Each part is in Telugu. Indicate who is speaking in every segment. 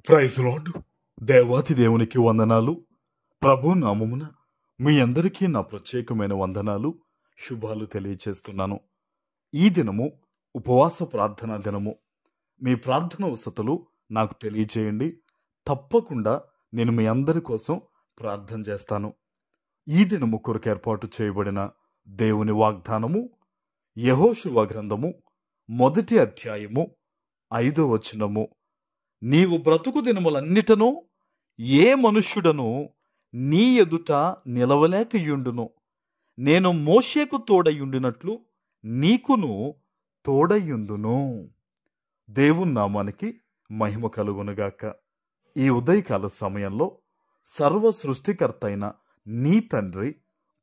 Speaker 1: Praise lord. దేవాతి దేవునికి వందనాలు. ప్రభు నామమున మీ అందరికీ నా ప్రత్యేకమైన వందనాలు, శుభాలు తెలియచేస్తున్నాను. ఈ దినము ఉపవాస ప్రార్థనా దినము. మీ ప్రార్థన వసతులు నాకు తెలియచేయండి. తప్పకుండా నేను మీ అందరి కోసం ప్రార్థన చేస్తాను. ఈ దినము కొరకు ఏర్పాటు చేయబడిన దేవుని వాగ్దానము యెహోషువ గ్రంథము 1వ అధ్యాయము 5వ వచనము. నీవు బ్రతుకు దినములన్నిటను ఏ మనుష్యుడను నీ ఎదుట నిలవలేకయుండును. నేను మోషేకు తోడయుండినట్లు నీకును తోడయుందును. దేవుని నామానికి మహిమ కలుగునుగాక. ఈ ఉదయకాల సమయంలో సర్వ సృష్టికర్త అయిన నీ తండ్రి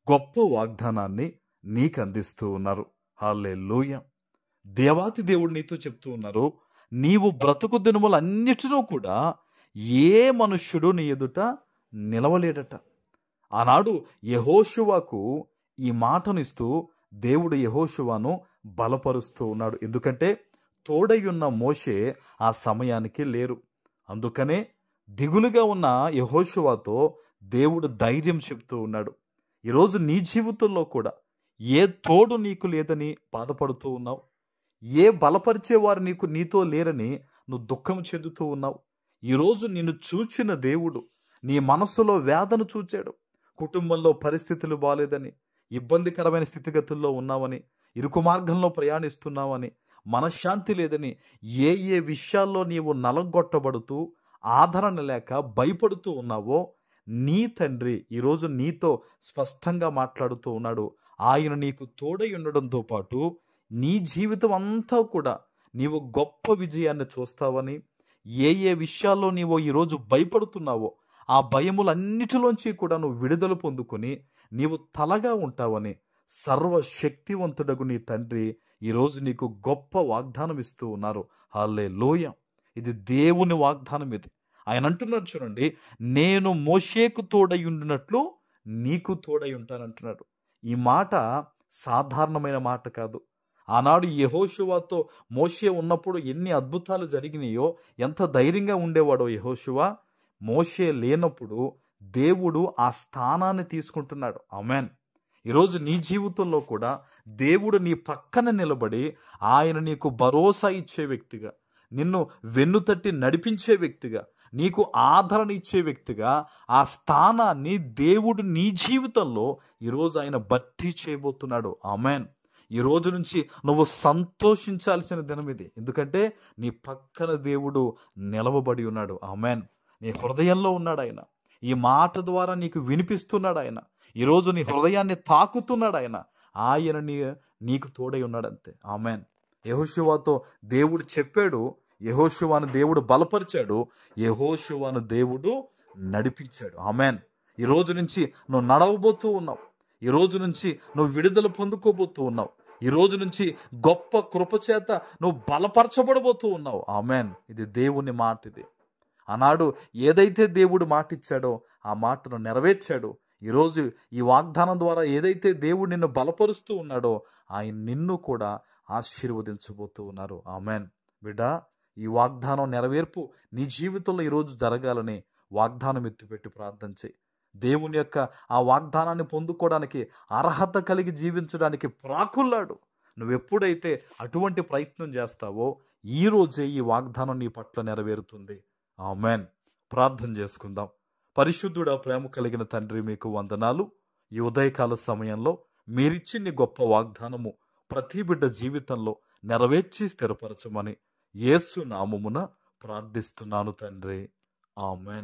Speaker 1: గొప్ప వాగ్దానాన్ని నీకు అందిస్తూ ఉన్నారు. హల్లెలూయా. దేవాతి దేవుడు నీతో చెప్తూ ఉన్నారు, నీవు బ్రతుకు దినములన్నిటినూ కూడా ఏ మనుష్యుడు నీ ఎదుట నిలవలేడట. ఆనాడు యెహోషువకు ఈ మాటనిస్తూ దేవుడు యెహోషువను బలపరుస్తూ ఉన్నాడు. ఎందుకంటే తోడయున్న మోషే ఆ సమయానికి లేరు. అందుకనే దిగులుగా ఉన్న యెహోషువతో దేవుడు ధైర్యం చెప్తూ ఉన్నాడు. ఈరోజు నీ జీవితంలో కూడా ఏ తోడు నీకు లేదని బాధపడుతూ ఉన్నావు, ఏ బలపరిచేవారు నీతో లేరని నువ్వు దుఃఖం చెందుతూ ఉన్నావు. ఈరోజు నిన్ను చూచిన దేవుడు నీ మనస్సులో వేదన చూచాడు. కుటుంబంలో పరిస్థితులు బాలేదని, ఇబ్బందికరమైన స్థితిగతుల్లో ఉన్నావని, ఇరుకు మార్గంలో ప్రయాణిస్తున్నావని, మనశ్శాంతి లేదని, ఏ విషయాల్లో నీవు నలగొట్టబడుతూ ఆదరణ లేక భయపడుతూ ఉన్నావో నీ తండ్రి ఈరోజు నీతో స్పష్టంగా మాట్లాడుతూ ఉన్నాడు. ఆయన నీకు తోడై ఉండడంతో పాటు నీ జీవితం అంతా కూడా నీవు గొప్ప విజయాన్ని చూస్తావని, ఏ విషయాల్లో నీవు ఈరోజు భయపడుతున్నావో ఆ భయములన్నిటిలోంచి కూడా నువ్వు విడుదల పొందుకొని నీవు తలగా ఉంటావని సర్వశక్తివంతుడగు నీ తండ్రి ఈరోజు నీకు గొప్ప వాగ్దానం ఇస్తూ ఉన్నారు. హల్లెలూయా. ఇది దేవుని వాగ్దానం. ఇది ఆయన అంటున్నాడు చూడండి, నేను మోషేకు తోడై ఉండినట్లు నీకు తోడై ఉంటానంటున్నాడు. ఈ మాట సాధారణమైన మాట కాదు. ఆనాడు యెహోషువతో మోషే ఉన్నప్పుడు ఎన్ని అద్భుతాలు జరిగినాయో, ఎంత ధైర్యంగా ఉండేవాడో యెహోషువ. మోషే లేనప్పుడు దేవుడు ఆ స్థానాన్ని తీసుకుంటున్నాడు. ఆమేన్. ఈరోజు నీ జీవితంలో కూడా దేవుడు నీ పక్కన నిలబడి ఆయన నీకు భరోసా ఇచ్చే వ్యక్తిగా, నిన్ను వెన్నుతట్టి నడిపించే వ్యక్తిగా, నీకు ఆదరణ ఇచ్చే వ్యక్తిగా ఆ స్థానాన్ని దేవుడు నీ జీవితంలో ఈరోజు ఆయన భర్తీ చేయబోతున్నాడు. ఆమేన్. ఈ రోజు నుంచి నువ్వు సంతోషించాల్సిన దినం ఇది. ఎందుకంటే నీ పక్కన దేవుడు నిలవబడి ఉన్నాడు. ఆమేన్. నీ హృదయంలో ఉన్నాడు ఆయన. ఈ మాట ద్వారా నీకు వినిపిస్తున్నాడు ఆయన. ఈరోజు నీ హృదయాన్ని తాకుతున్నాడు ఆయన. ఆయన నీకు తోడై ఉన్నాడు అంతే. ఆమేన్. యెహోషువతో దేవుడు చెప్పాడు, యెహోషువను దేవుడు బలపరిచాడు, యెహోషువను దేవుడు నడిపించాడు. ఆమేన్. ఈ రోజు నుంచి నువ్వు నడవబోతూ ఉన్నావు. ఈ రోజు నుంచి నువ్వు విడుదల పొందుకోబోతూ ఉన్నావు. ఈ రోజు నుంచి గొప్ప కృపచేత నువ్వు బలపరచబడబోతూ ఉన్నావు. ఆమేన్. ఇది దేవుని మాట. ఇది ఆనాడు ఏదైతే దేవుడు మాట ఇచ్చాడో ఆ మాటను నెరవేర్చాడు. ఈరోజు ఈ వాగ్దానం ద్వారా ఏదైతే దేవుడు నిన్ను బలపరుస్తూ ఉన్నాడో ఆయన నిన్ను కూడా ఆశీర్వదించబోతూ ఉన్నారు. ఆమేన్. బిడ్డ, ఈ వాగ్దానం నెరవేర్పు నీ జీవితంలో ఈరోజు జరగాలని వాగ్దానం ఎత్తిపెట్టి ప్రార్థన చేయి. దేవుని యొక్క ఆ వాగ్దానాన్ని పొందుకోవడానికి అర్హత కలిగి జీవించడానికి ప్రాకుల్లాడు. నువ్వెప్పుడైతే అటువంటి ప్రయత్నం చేస్తావో ఈ రోజే ఈ వాగ్దానం నీ పట్ల నెరవేరుతుంది. ఆమేన్. ప్రార్థన చేసుకుందాం. పరిశుద్ధుడా, ప్రేమ కలిగిన తండ్రి, మీకు వందనాలు. ఈ ఉదయకాల సమయంలో మీరిచ్చిన గొప్ప వాగ్దానము ప్రతి బిడ్డ జీవితంలో నెరవేర్చి స్థిరపరచమని యేసు నామమున ప్రార్థిస్తున్నాను తండ్రి. ఆమేన్.